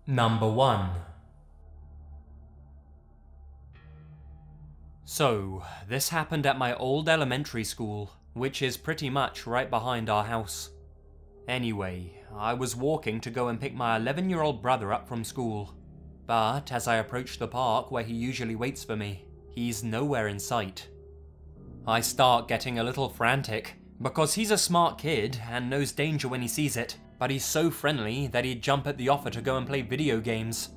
Number 1. So, this happened at my old elementary school, which is pretty much right behind our house. Anyway, I was walking to go and pick my 11-year-old brother up from school, but as I approached the park where he usually waits for me, he's nowhere in sight. I start getting a little frantic, because he's a smart kid and knows danger when he sees it, but he's so friendly that he'd jump at the offer to go and play video games.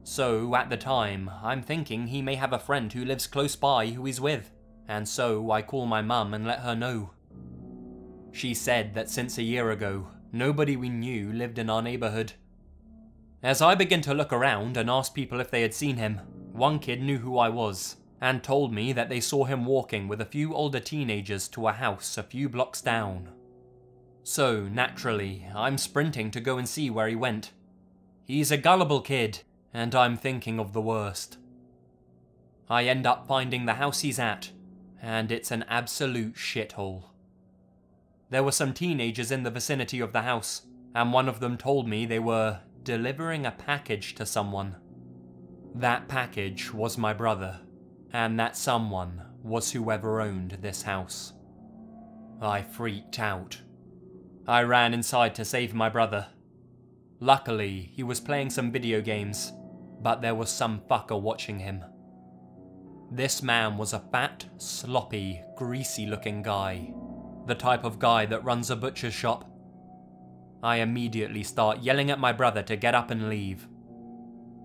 So, at the time, I'm thinking he may have a friend who lives close by who he's with, and so I call my mum and let her know. She said that since a year ago, nobody we knew lived in our neighborhood. As I began to look around and ask people if they had seen him, one kid knew who I was, and told me that they saw him walking with a few older teenagers to a house a few blocks down. So, naturally, I'm sprinting to go and see where he went. He's a gullible kid, and I'm thinking of the worst. I end up finding the house he's at, and it's an absolute shithole. There were some teenagers in the vicinity of the house, and one of them told me they were delivering a package to someone. That package was my brother, and that someone was whoever owned this house. I freaked out. I ran inside to save my brother. Luckily, he was playing some video games, but there was some fucker watching him. This man was a fat, sloppy, greasy-looking guy. The type of guy that runs a butcher's shop. I immediately start yelling at my brother to get up and leave.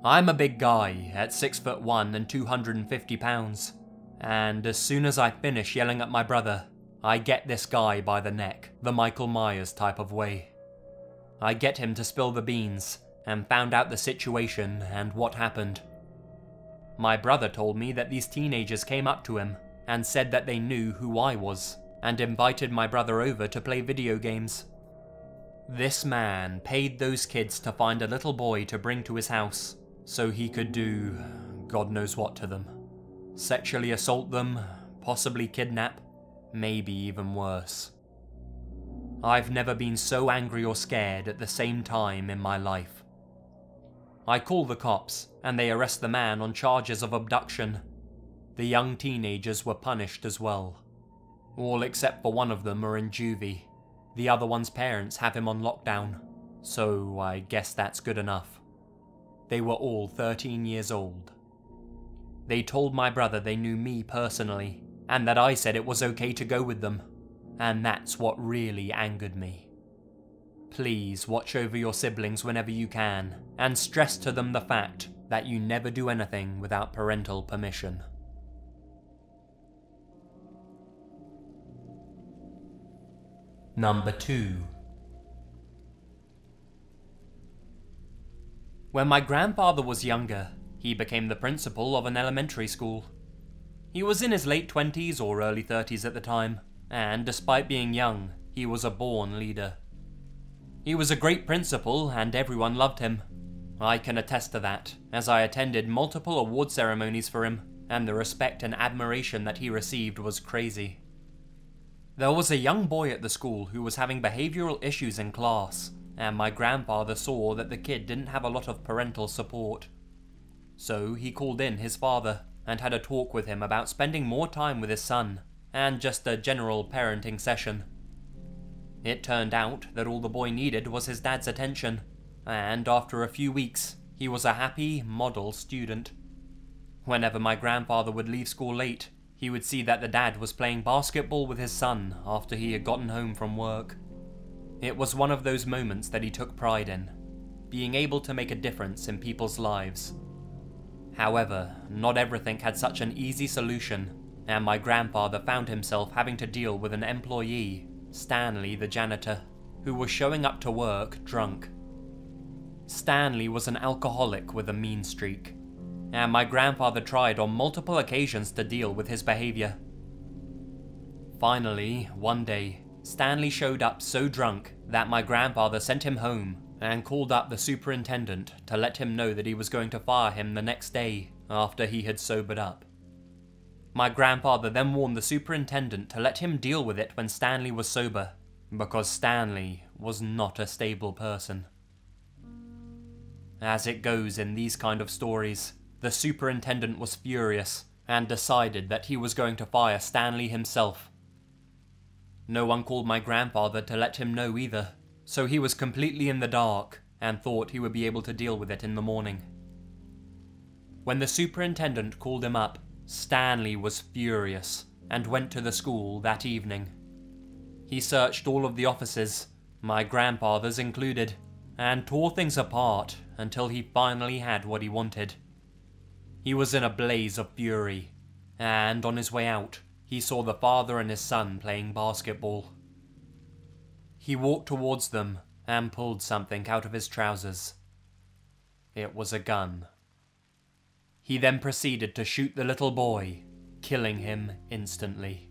I'm a big guy at 6'1" and 250 pounds, and as soon as I finish yelling at my brother, I get this guy by the neck, the Michael Myers type of way. I get him to spill the beans, and found out the situation and what happened. My brother told me that these teenagers came up to him and said that they knew who I was, and invited my brother over to play video games. This man paid those kids to find a little boy to bring to his house, so he could do God knows what to them. Sexually assault them, possibly kidnap, maybe even worse. I've never been so angry or scared at the same time in my life. I call the cops, and they arrest the man on charges of abduction. The young teenagers were punished as well. All except for one of them are in juvie. The other one's parents have him on lockdown, so I guess that's good enough. They were all 13 years old. They told my brother they knew me personally, and that I said it was okay to go with them, and that's what really angered me. Please watch over your siblings whenever you can, and stress to them the fact that you never do anything without parental permission. Number 2. When my grandfather was younger, he became the principal of an elementary school. He was in his late 20s or early 30s at the time, and despite being young, he was a born leader. He was a great principal and everyone loved him. I can attest to that, as I attended multiple award ceremonies for him, and the respect and admiration that he received was crazy. There was a young boy at the school who was having behavioral issues in class, and my grandfather saw that the kid didn't have a lot of parental support. So he called in his father and had a talk with him about spending more time with his son, and just a general parenting session. It turned out that all the boy needed was his dad's attention, and after a few weeks, he was a happy, model student. Whenever my grandfather would leave school late, he would see that the dad was playing basketball with his son after he had gotten home from work. It was one of those moments that he took pride in, being able to make a difference in people's lives. However, not everything had such an easy solution, and my grandfather found himself having to deal with an employee, Stanley the janitor, who was showing up to work drunk. Stanley was an alcoholic with a mean streak, and my grandfather tried on multiple occasions to deal with his behavior. Finally, one day, Stanley showed up so drunk that my grandfather sent him home and called up the superintendent to let him know that he was going to fire him the next day after he had sobered up. My grandfather then warned the superintendent to let him deal with it when Stanley was sober, because Stanley was not a stable person. As it goes in these kind of stories, the superintendent was furious and decided that he was going to fire Stanley himself. No one called my grandfather to let him know either, so he was completely in the dark and thought he would be able to deal with it in the morning. When the superintendent called him up, Stanley was furious and went to the school that evening. He searched all of the offices, my grandfather's included, and tore things apart until he finally had what he wanted. He was in a blaze of fury, and on his way out, he saw the father and his son playing basketball. He walked towards them and pulled something out of his trousers. It was a gun. He then proceeded to shoot the little boy, killing him instantly.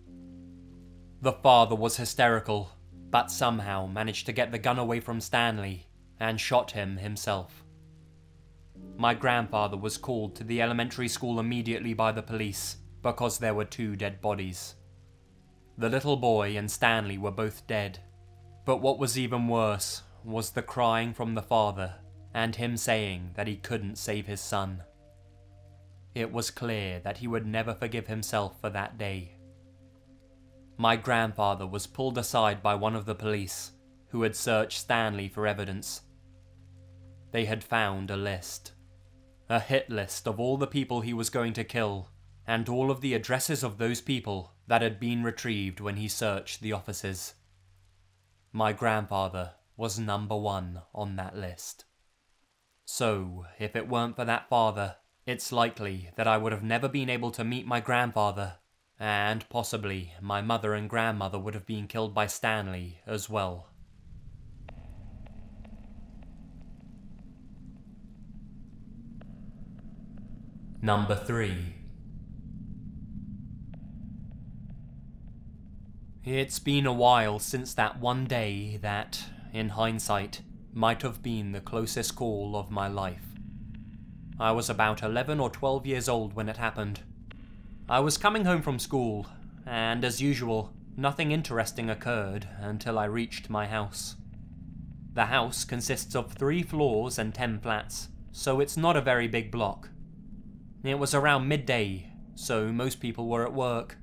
The father was hysterical, but somehow managed to get the gun away from Stanley and shot him himself. My grandfather was called to the elementary school immediately by the police because there were 2 dead bodies. The little boy and Stanley were both dead, but what was even worse was the crying from the father and him saying that he couldn't save his son. It was clear that he would never forgive himself for that day. My grandfather was pulled aside by one of the police, who had searched Stanley for evidence. They had found a list. A hit list of all the people he was going to kill, and all of the addresses of those people that had been retrieved when he searched the offices. My grandfather was number 1 on that list. So, if it weren't for that father, it's likely that I would have never been able to meet my grandfather, and possibly my mother and grandmother would have been killed by Stanley as well. Number 3. It's been a while since that one day that, in hindsight, might have been the closest call of my life. I was about 11 or 12 years old when it happened. I was coming home from school, and as usual, nothing interesting occurred until I reached my house. The house consists of 3 floors and 10 flats, so it's not a very big block. It was around midday, so most people were at work.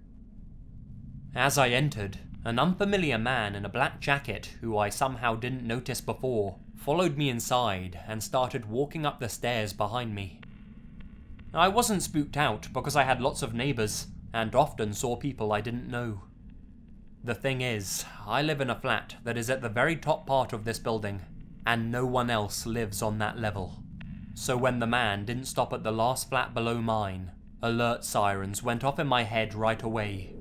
As I entered, an unfamiliar man in a black jacket who I somehow didn't notice before followed me inside and started walking up the stairs behind me. I wasn't spooked out because I had lots of neighbours and often saw people I didn't know. The thing is, I live in a flat that is at the very top part of this building, and no one else lives on that level. So when the man didn't stop at the last flat below mine, alert sirens went off in my head right away.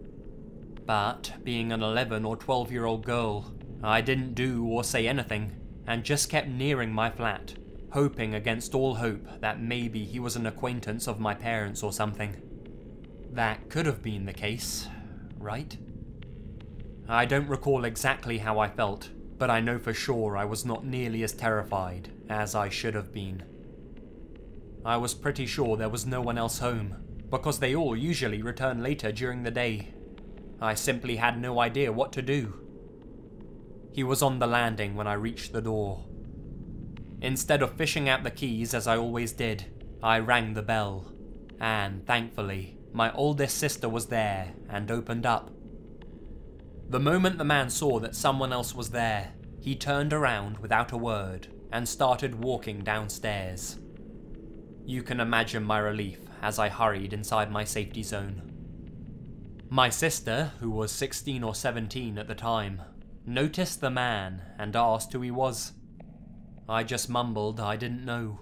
But, being an 11 or 12-year-old girl, I didn't do or say anything, and just kept nearing my flat, hoping against all hope that maybe he was an acquaintance of my parents or something. That could have been the case, right? I don't recall exactly how I felt, but I know for sure I was not nearly as terrified as I should have been. I was pretty sure there was no one else home, because they all usually return later during the day. I simply had no idea what to do. He was on the landing when I reached the door. Instead of fishing out the keys as I always did, I rang the bell, and thankfully, my oldest sister was there and opened up. The moment the man saw that someone else was there, he turned around without a word and started walking downstairs. You can imagine my relief as I hurried inside my safety zone. My sister, who was 16 or 17 at the time, noticed the man and asked who he was. I just mumbled I didn't know,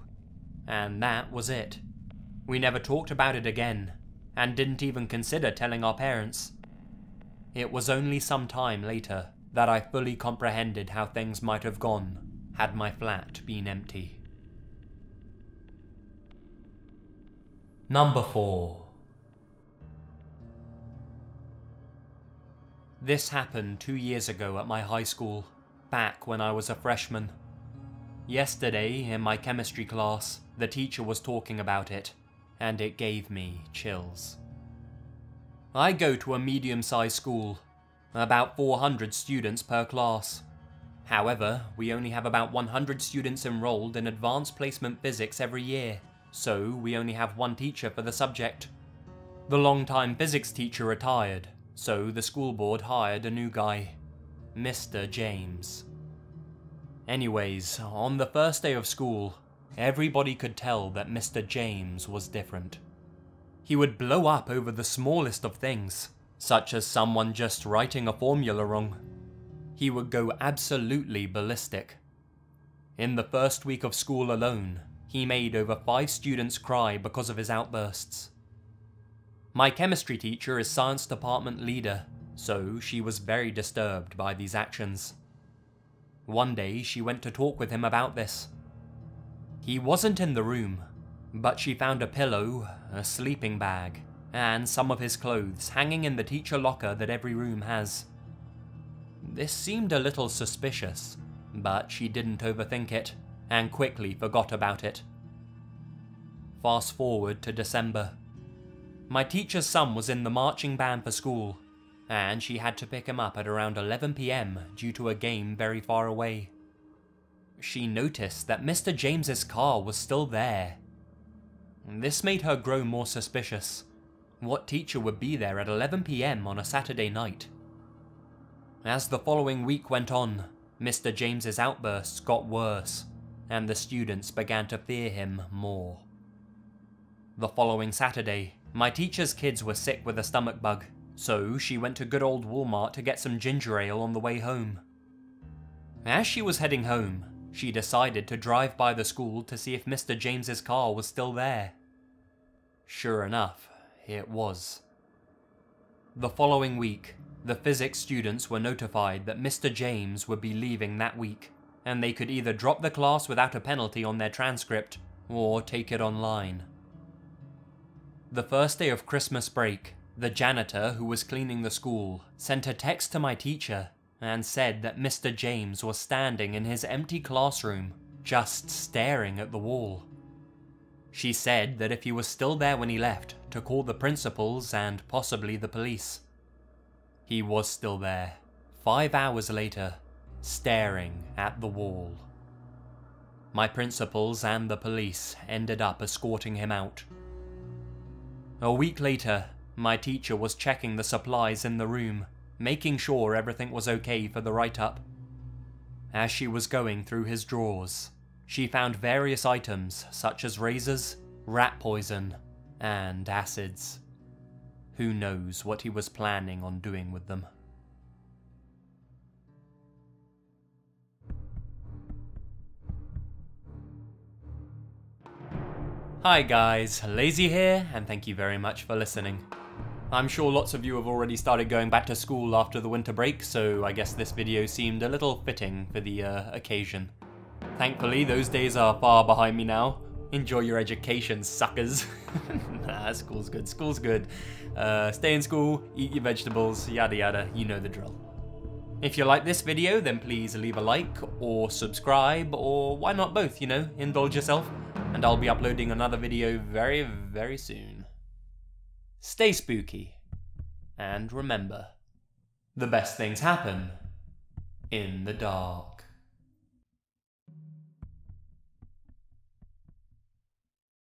and that was it. We never talked about it again, and didn't even consider telling our parents. It was only some time later that I fully comprehended how things might have gone had my flat been empty. Number 4. This happened 2 years ago at my high school, back when I was a freshman. Yesterday, in my chemistry class, the teacher was talking about it, and it gave me chills. I go to a medium-sized school, about 400 students per class, However, we only have about 100 students enrolled in advanced placement physics every year, so we only have one teacher for the subject. The long-time physics teacher retired, so the school board hired a new guy, Mr. James. Anyways, on the first day of school, everybody could tell that Mr. James was different. He would blow up over the smallest of things, such as someone just writing a formula wrong. He would go absolutely ballistic. In the first week of school alone, he made over 5 students cry because of his outbursts. My chemistry teacher is science department leader, so she was very disturbed by these actions. One day she went to talk with him about this. He wasn't in the room, but she found a pillow, a sleeping bag, and some of his clothes hanging in the teacher locker that every room has. This seemed a little suspicious, but she didn't overthink it, and quickly forgot about it. Fast forward to December. My teacher's son was in the marching band for school, and she had to pick him up at around 11 PM due to a game very far away. She noticed that Mr. James's car was still there. This made her grow more suspicious. What teacher would be there at 11 PM on a Saturday night? As the following week went on, Mr. James's outbursts got worse, and the students began to fear him more. The following Saturday, my teacher's kids were sick with a stomach bug, so she went to good old Walmart to get some ginger ale on the way home. As she was heading home, she decided to drive by the school to see if Mr. James's car was still there. Sure enough, it was. The following week, the physics students were notified that Mr. James would be leaving that week, and they could either drop the class without a penalty on their transcript, or take it online. The first day of Christmas break, the janitor who was cleaning the school sent a text to my teacher and said that Mr. James was standing in his empty classroom, just staring at the wall. She said that if he was still there when he left, to call the principals and possibly the police. He was still there, 5 hours later, staring at the wall. My principals and the police ended up escorting him out. A week later, my teacher was checking the supplies in the room, making sure everything was okay for the write-up. As she was going through his drawers, she found various items such as razors, rat poison, and acids. Who knows what he was planning on doing with them? Hi guys, Lazy here, and thank you very much for listening. I'm sure lots of you have already started going back to school after the winter break, so I guess this video seemed a little fitting for the occasion. Thankfully, those days are far behind me now. Enjoy your education, suckers. Nah, school's good, school's good. Stay in school, eat your vegetables, yada yada, you know the drill. If you like this video, then please leave a like, or subscribe, or why not both, you know, indulge yourself. And I'll be uploading another video very, very soon. Stay spooky. And remember, the best things happen in the dark.